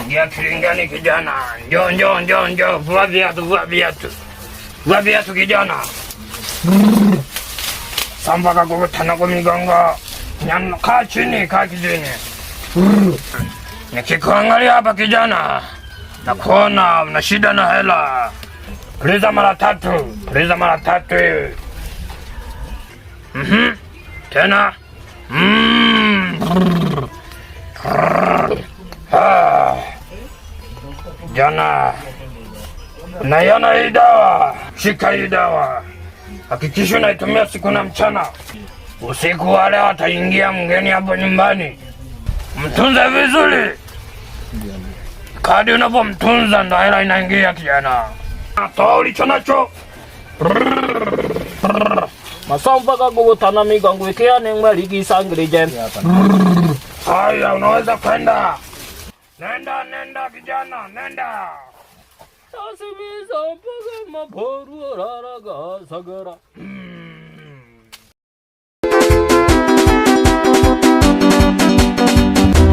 Ingia kilingani kijana. Njoo. Vua viatu. Vua viatu kijana. Samba kakukutana kwa migongo. Kaa chini. Nikikuangalia hapa kijana, nakuona una shida na hela. Puliza mara tatu. Tena. Jana, unaiona hii dawa? Shika hii dawa. Hakikisha unaitumia siku na mchana. Usiku wale wataingia mgeni hapo nyumbani, mtunze vizuri. Kadi unapomtunza ndo hela inaingia kijana. Toa ulicho nacho. Masamba kakukutana migongo ikiane mwaliki sangre jen. Haya, unaweza kwenda. Nenda kijana, nenda. Tasimiza mpaka maporu raraga sagara.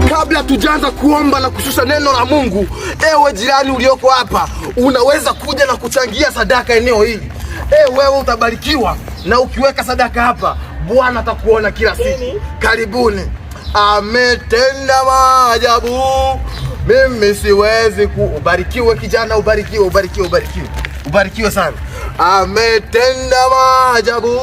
Kabla tujaanza kuomba na kushusha neno la Mungu, ewe jirani ulioko hapa, unaweza kuja na kuchangia sadaka eneo hili. Wewe utabarikiwa na ukiweka sadaka hapa, Bwana atakuona kila siku. Karibuni. Ametenda maajabu. Mimi siwezi ubarikiwe kijana, ubarikiwe sana. Ametenda maajabu.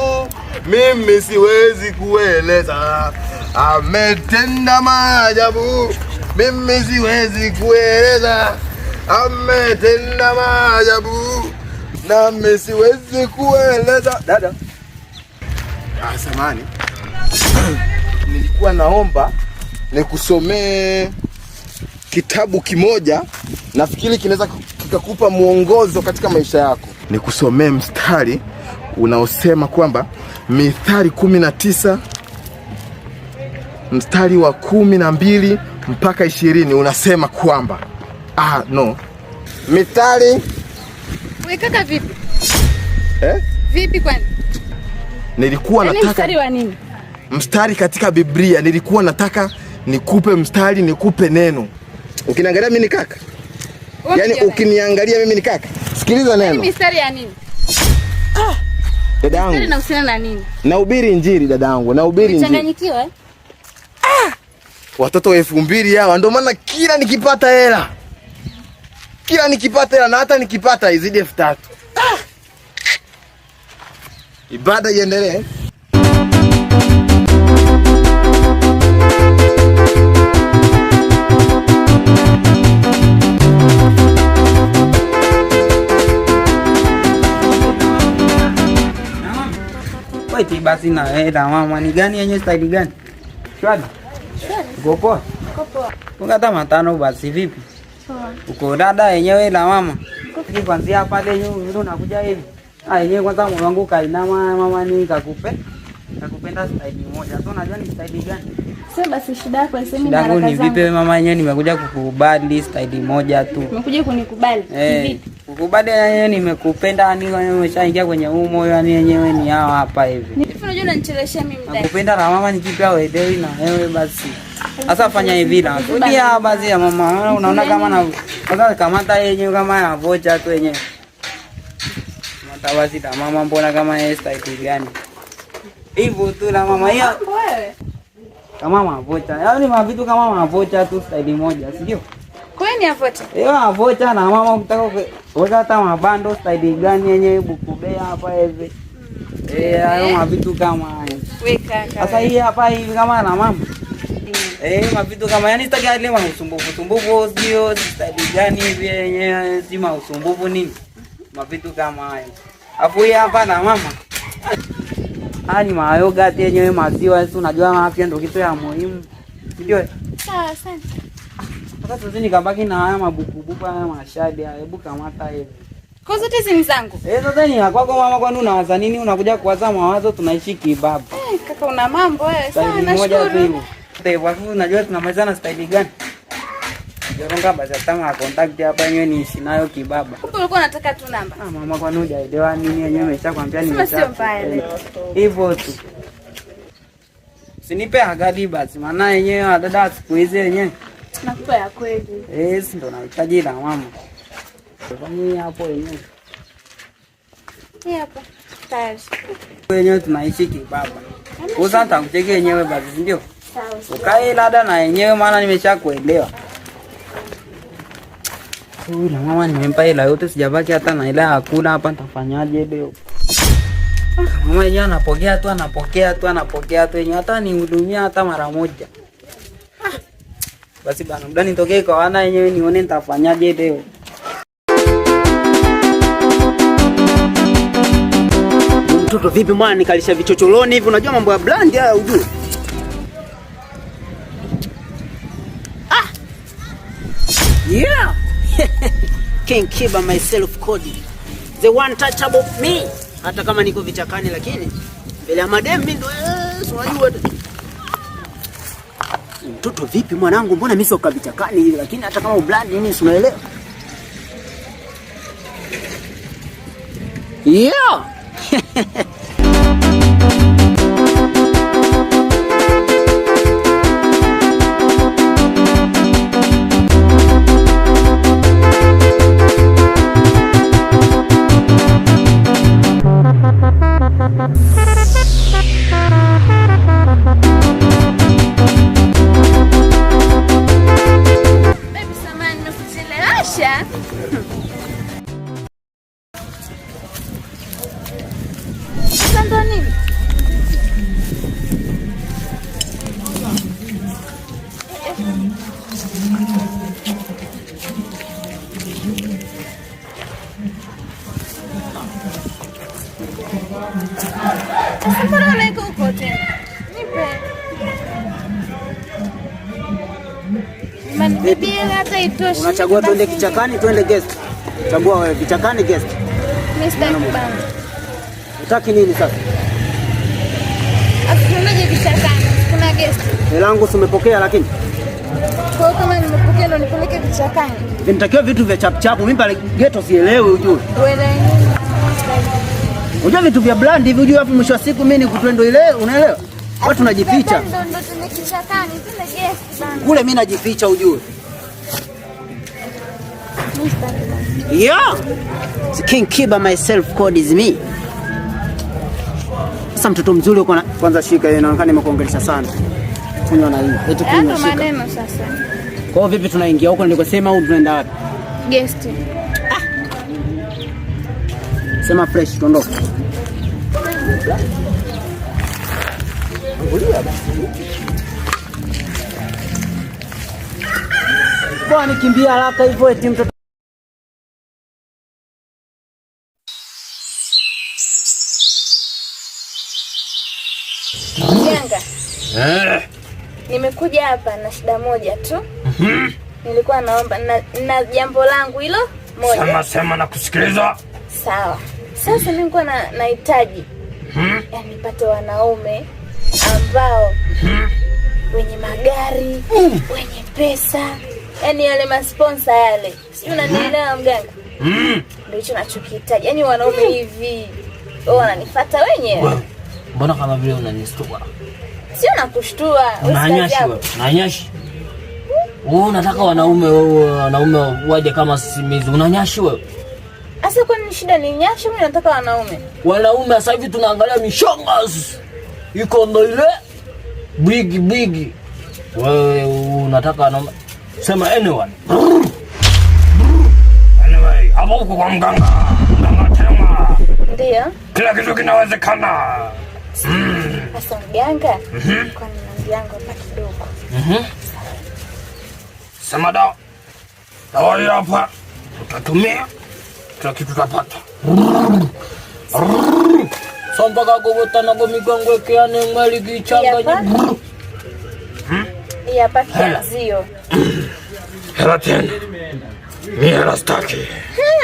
Mimi siwezi kueleza. Ametenda maajabu. Mimi siwezi kueleza. Ametenda maajabu. Nami siwezi kueleza. Dada. Samahani. Nilikuwa naomba nikusomee kitabu kimoja, nafikiri kinaweza kikakupa mwongozo katika maisha yako. Nikusomee mstari unaosema kwamba Mithali 19 mstari wa 12 mpaka 20 unasema kwamba Mithali. Wewe kaka vipi? Vipi kwani? Nilikuwa nataka mstari wa nini? Mstari katika Biblia. Nilikuwa nataka nikupe mstari, nikupe neno. Ukiniangalia mimi ni kaka? Yaani ukiniangalia mimi ni kaka? Sikiliza neno. Mstari ya nini? Dadangu. Mstari unahusiana na nini? Nahubiri injili dadangu, nahubiri injili. Unachanganyikiwa Watoto 2000 hawa ndio maana kila nikipata hela. Na hata nikipata izidi 3000. Ibada iendelee. Wewe basi na hela mama, ni gani yenye style gani? Shwari. Uko poa? Ungata matano basi vipi? Poa. Uko dada yenyewe la mama. Kwanza pale yenyewe unakuja hivi. Yenyewe kwanza moyo wangu kainama mama, ni nakupenda style moja. Sasa unajua ni style gani? Sasa basi shida yako niseme na haraka zangu. Ni vipi mama, yenyewe nimekuja kukubali style moja tu. Umekuja kunikubali? Vipi? Kukubali yenyewe nimekupenda, ni umeshaingia kwenye moyo, yani yenyewe ni hao hapa hivi. Hivi unajua unanicheleshia mimi dada. Nakupenda na mama, nikipia wewe na wewe basi. Sasa fanya hivi na. Kudia basi ya mama, unaona kama na kwanza kamata yenyewe kama ya vocha tu yenyewe. Kamata basi na mama, mbona kama yeye style gani? Hivyo tu na mama hiyo. Wewe. Kama mavocha. Yaani mavitu kama mavocha tu style moja, si ndio? Kwani avocha? Avocha na mama mtaka kuweka hata mabando style gani yenyewe bukubea hapa hivi. Hayo mavitu kama haya. Weka. Sasa hii hapa hivi kama na mama. Mavitu kama yani sitaki ile usumbufu sio style gani hivi yenyewe si usumbufu nini? Mavitu kama haya. Afu hii hapa na mama. Ni mayoga yenyewe maziwa, si unajua afya ndio kitu ya muhimu. Ndio. Sawa, asante. Sasa sisi nikabaki na haya mabukubuku haya mashadi, hebu kamata hivi. Kwa zote hizi zangu. Sasa ni kwako mama, kwani unawaza nini? Unakuja kuwaza mawazo, tunaishi kibaba. Kaka una mambo wewe. Sawa, nashukuru. Wafu unajua tunamalizana style gani? Joronga basi atama contact hapa yenyewe ni sinayo kibaba. Kumbe ulikuwa unataka tu namba. Mama kwani hujaelewa nini yenyewe nimeshakwambia Sio mbaya leo. Hivyo tu. Usinipe agadi basi, maana yenyewe dada siku hizi yenyewe Nakupa ya kweli. Ndo nahitaji la mama. Kwani hapo yenyewe. Hapa. Tayari. Wenyewe tunaishi kibaba. Sasa nitakuchekea yenyewe basi, ndio? Sawa. Ukae lada na yenyewe maana nimeshakuelewa. Huyu na mama nimempa hela yote, sijabaki hata na hela ya kula hapa, nitafanyaje leo? Mama yeye anapokea tu yenyewe, hata nihudumia hata mara moja. Basi bana, muda nitokee kwa wana yenyewe nione nitafanyaje leo. Mtoto vipi mwana, nikalisha vichocholoni hivi, unajua mambo ya brand haya ujue. Yeah. King Kiba myself Cody. The one touchable me. Hata kama niko vichakani lakini mbele ya madem mimi ndo unajua. Mtoto vipi mwanangu, mbona mimi sio vichakani hivi, lakini hata kama brand nini unaelewa? Yeah. Baby samani nimekuchelewesha. Sasa ndo nini? Sasa mbona unaiko huko tena? Nipe. Bibi hata itoshi. Unachagua twende kichakani, twende guest. Chagua wewe, kichakani guest. Mr. Kubana. Utaki nini sasa? Asikunaje kichakani? Kuna guest. Hela yangu umepokea lakini. Kwa hiyo kama nimepokea ndo nipeleke kichakani. Vinatakiwa vitu vya chap chap, mimi pale ghetto sielewi ujue. Wewe Unajua vitu vya brand hivi ujue, hapo mwisho wa siku mimi nikutwendo ile, unaelewa? Watu tunajificha. ndo tune kichakani, tune guest bana. Kule mimi najificha ujue. Yeah. The King Kiba myself Cody is me. Sasa mtoto mzuri uko na kwanza shika yeye, inaonekana nimekuongelesha sana. Kunywa na hii. Eti kunywa Hapo shika. maneno sasa. Kwa hiyo vipi tunaingia huko nilikosema au tunaenda wapi? Guest. Sema fresh tuondoke. Kwa nikimbia haraka hivyo eti mtoto. Janga. Nimekuja hapa na shida moja tu. Nilikuwa naomba na jambo langu hilo moja. Sema na kusikiliza. Sawa. Sasa mimi nilikuwa nahitaji yani nipate wanaume ambao wenye magari, wenye pesa. Yaani yale masponsa yale. Sijui unanielewa mganga? Ndio hicho nachokihitaji. Yaani wanaume hivi wao wananifuata wenyewe. Mbona kama vile unanistua? Sio nakushtua. Unanyashi wewe. Unanyashi. Wewe unataka wanaume waje kama sisimizi. Unanyashi wewe. Asa kwa nini shida ni nyashi, mimi nataka wanaume. Wanaume sasa hivi tunaangalia mishongas. Iko ndo ile big. Wewe unataka wanaume. Sema anyone. Anyway, hapo uko kwa mganga. Mganga tema. Ndio. Kila kitu kinawezekana. Sasa mganga. Kwa nini yangu hapa kidogo? Sema dawa. Dawa hii hapa. Utatumia. Kila kitu tutapata. Sompa kagogota na gomigongo keane ngali gichanganya. Hii hapa kianzio. Hela tena. Mimi hela staki.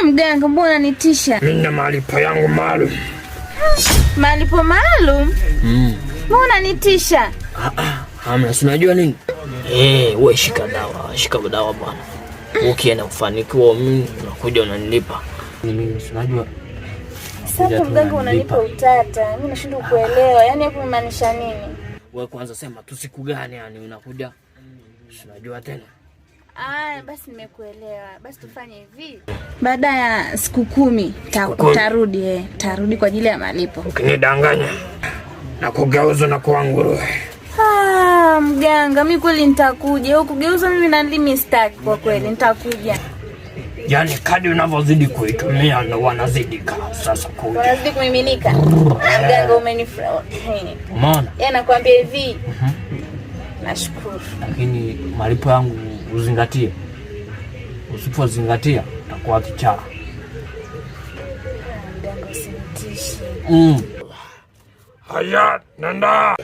Mganga mbona nitisha? Mimi na malipo yangu maalum. Malipo maalum? Mbona nitisha? Hamna, unajua nini? Wewe shika dawa bwana. Ukienda kufanikiwa mimi nakuja unanilipa. Mimi unajua. Sasa mganga unanipa utata. Mimi nashindwa kuelewa. Yaani hapo unamaanisha nini? Wewe kwanza sema tu siku gani yani unakuja? Unajua tena. Basi nimekuelewa. Basi tufanye hivi. Baada ya siku 10 tarudi kwa ajili ya malipo. Ukinidanganya na kugeuza na kuwa nguruwe. Mganga, mimi kweli nitakuja. Ukugeuza mimi na ndimi staki kwa kweli, nitakuja. Yaani kadi unavyozidi kuitumia na wanazidi sasa kuja. Wanazidi kumiminika. Mganga umenifurahi. Umeona? Nakwambia hivi. Nashukuru. Lakini malipo yangu uzingatie. Usipozingatia utakuwa kichaa. Mganga usinitishe. Haya, nenda.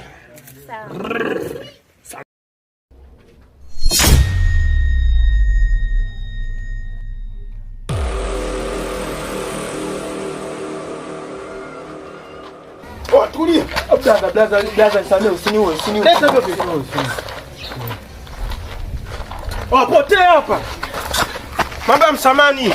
Sawa. Tulia. Blaza, sana usiniue. Leta hiyo vitu. Potea hapa. Mambo ya msamani.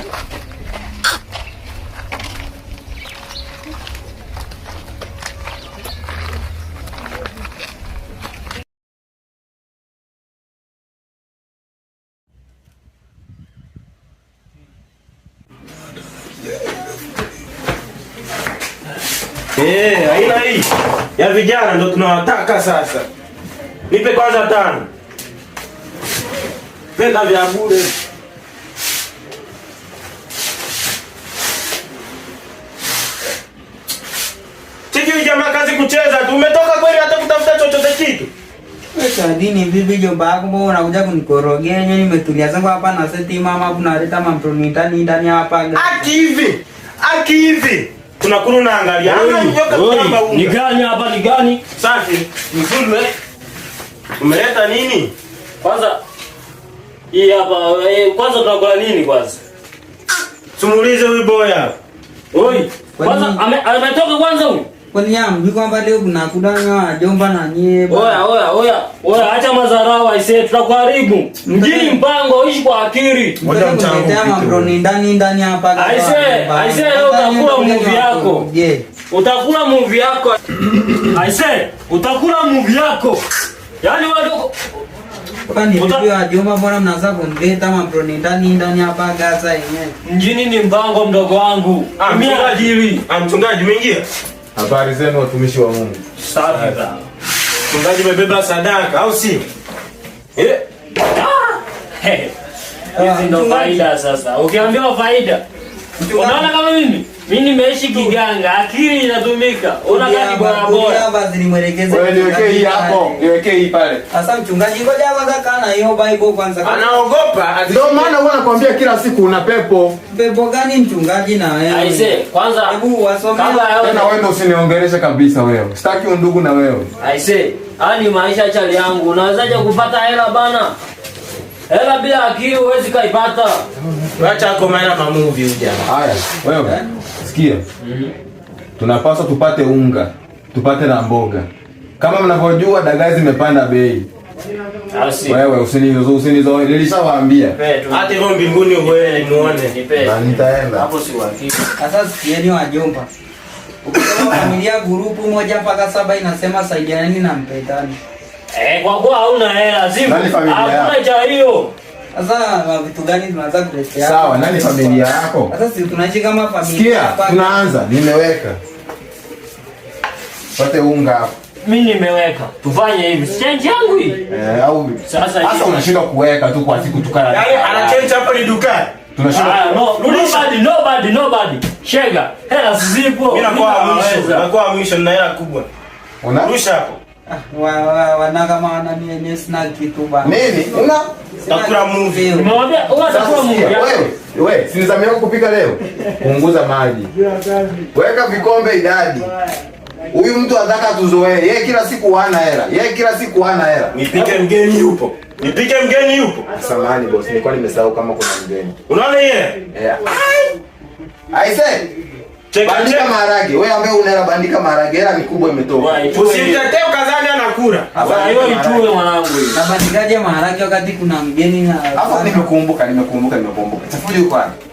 Aina hii ya vijana ndo tunawataka sasa. Nipe kwanza 5. Penda vya bure. Chiki jamaa kazi kucheza tu. Umetoka kweli hata kutafuta chochote kitu? Wewe dini bibi jomba yako mbona unakuja kunikorogea? Nyinyi nimetulia zangu hapa na seti mama kunaleta mamproni ndani hapa. Aki hivi. Tunakuru na angalia. Ni gani hapa ni gani? Safi. Mfulwe. Umeleta nini? Kwanza hii hapa kwanza tunakula nini kwanza? Sumulize huyu boya. Oi. Kwanza ametoka kwanza huyu. Kwani yambi kwamba leo kuna kudanga jomba na nyie. Oya acha madharau aisee tutakuharibu. Mjini mpango ishi kwa akili. Moja mchango mamproni ndani hapa. Aisee leo utakula movie yako. Utakula movie yako. Aisee utakula movie yako. Yaani wadogo kwani ndio jomba bwana mnaanza kumleta mamproni ndani hapa Gaza yenyewe. Mjini ni mpango mdogo wangu. Mimi ajili. Mchungaji umeingia? Habari zenu watumishi wa Mungu. Safi sana. Mchungaji umebeba sadaka au si? Hizi ndo faida sasa. Ukiambiwa faida. Unaona kama mimi nimeishi kiganga, akili inatumika. Unakaa bora. Hapa zilimwelekeza. Wewe niwekee hii hapo, niwekee hii pale. Sasa mchungaji ngoja kwanza kana hiyo Bible kwanza. Anaogopa. Ndio maana huwa nakwambia kila siku una pepo. Pepo gani mchungaji na wewe? Aise, kwanza hebu wasome. Tena wewe ndio usiniongeleshe kabisa wewe. Sitaki undugu na wewe. Aise, hali maisha chali yangu. Unawezaje kupata hela bana? Hela bila akili huwezi kaipata. Acha komaina mamuvi huja. Haya, wewe sikia. Tunapaswa tupate unga, tupate na mboga. Kama mnavyojua dagaa zimepanda bei. Wewe usinizo nilishawaambia. Hata hiyo mbinguni wewe muone. Na nitaenda. Hapo si uhakika. Sasa sikieni wajomba. Ukisema familia grupu 1 mpaka 7 inasema saidianeni na mpendani. Kwa kuwa hauna hela zipo. Hakuna cha hiyo. Sasa vitu gani tunaanza kuletea? Sawa, nani familia yako? Sasa si tunaishi kama familia. Sikia, tunaanza, nimeweka. Pate unga hapo. Mimi nimeweka. Tufanye hivi. Change yangu hii. Au sasa unashinda kuweka tu kwa siku tukana. Yaani ana change hapo ni dukani. Tunashinda. Nobody. Shega. Hela zipo. Mimi nakuwa mwisho na hela kubwa. Rusha hapo. Wana kama wananienye snack kitu bana. Nini? Una takula movie. Nimewambia unatakula movie. Wewe, si nizamu yako kupika leo? Punguza maji. Weka vikombe idadi. Huyu mtu anataka tuzoee. Yeye kila siku hana hela. Nipike mgeni yupo. Samahani boss, nilikuwa nimesahau kama kuna mgeni. Unaona yeye? Aise. Bandika maharage. Wewe ambaye una hela bandika maharage. Hela ni kubwa imetoka. Usimtetee ukazani anakula. Hiyo itue mwanangu. Na bandikaje maharage wakati kuna mgeni na hapo nimekumbuka. Chafujo yuko wapi?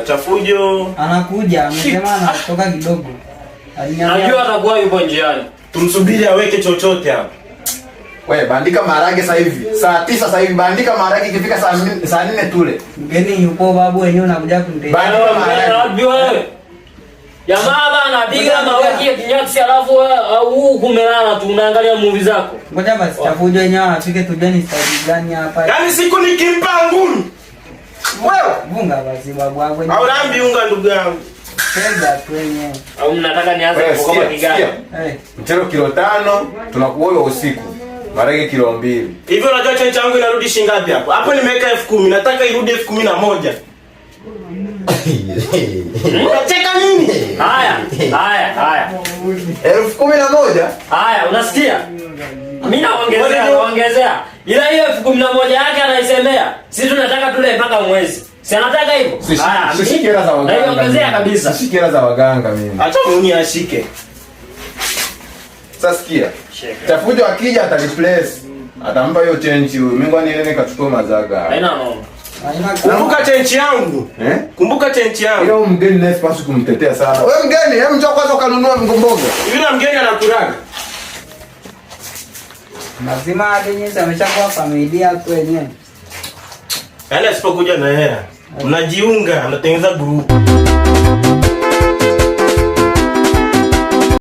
Chafujo. Anakuja, amesema anatoka kidogo. Najua atakuwa yupo njiani. Tumsubiri aweke chochote hapo. Wewe bandika maharage sasa hivi. Saa 9 sasa hivi bandika maharage, ikifika saa 4 tule. Mgeni yupo babu, wenyewe unakuja kumtendea. Bandika maharage. Wewe. Jamaa bana piga maweki ya kinyatsi alafu au kumelala tu unaangalia movie zako. Ngoja basi tafujo wenyewe afike tujue ni style gani hapa. Yaani siku nikimpa ngumi. Wewe Bunga basi babu wangu. Au lambi unga ndugu yangu. Penda tu wenyewe. Au mnataka nianze kukopa kigani? Mchele kilo 5 tunakuoa usiku. Maharage kilo 2. Hivyo unajua chenchi yangu inarudi shilingi ngapi hapo? Hapo nimeweka 10,000, nataka irudi 11,000. Unacheka nini? Haya. 11,000? Haya, unasikia? Mimi naongezea. Ila hiyo 11,000 yake anaisemea. Sisi tunataka tule mpaka mwezi. Si anataka hivyo? Haya, shike hela za waganga. Naongezea kabisa. Shike hela za waganga mimi. Acha mimi ashike. Sasa sikia. Tafujo akija atareplace. Atampa hiyo change huyo. Mimi ngwani ile nikachukua mazaga. Haina noma. Kumbuka chenchi yangu. Kumbuka chenchi yangu. Ile mgeni naye sipaswi kumtetea sana. Wewe mgeni, hebu njoo kwanza kanunua mgomboga. Hivi na mgeni anakuraga. Lazima adenye ameshakuwa familia tu wenyewe. Yaani asipokuja na hela, mnajiunga, mnatengeneza group.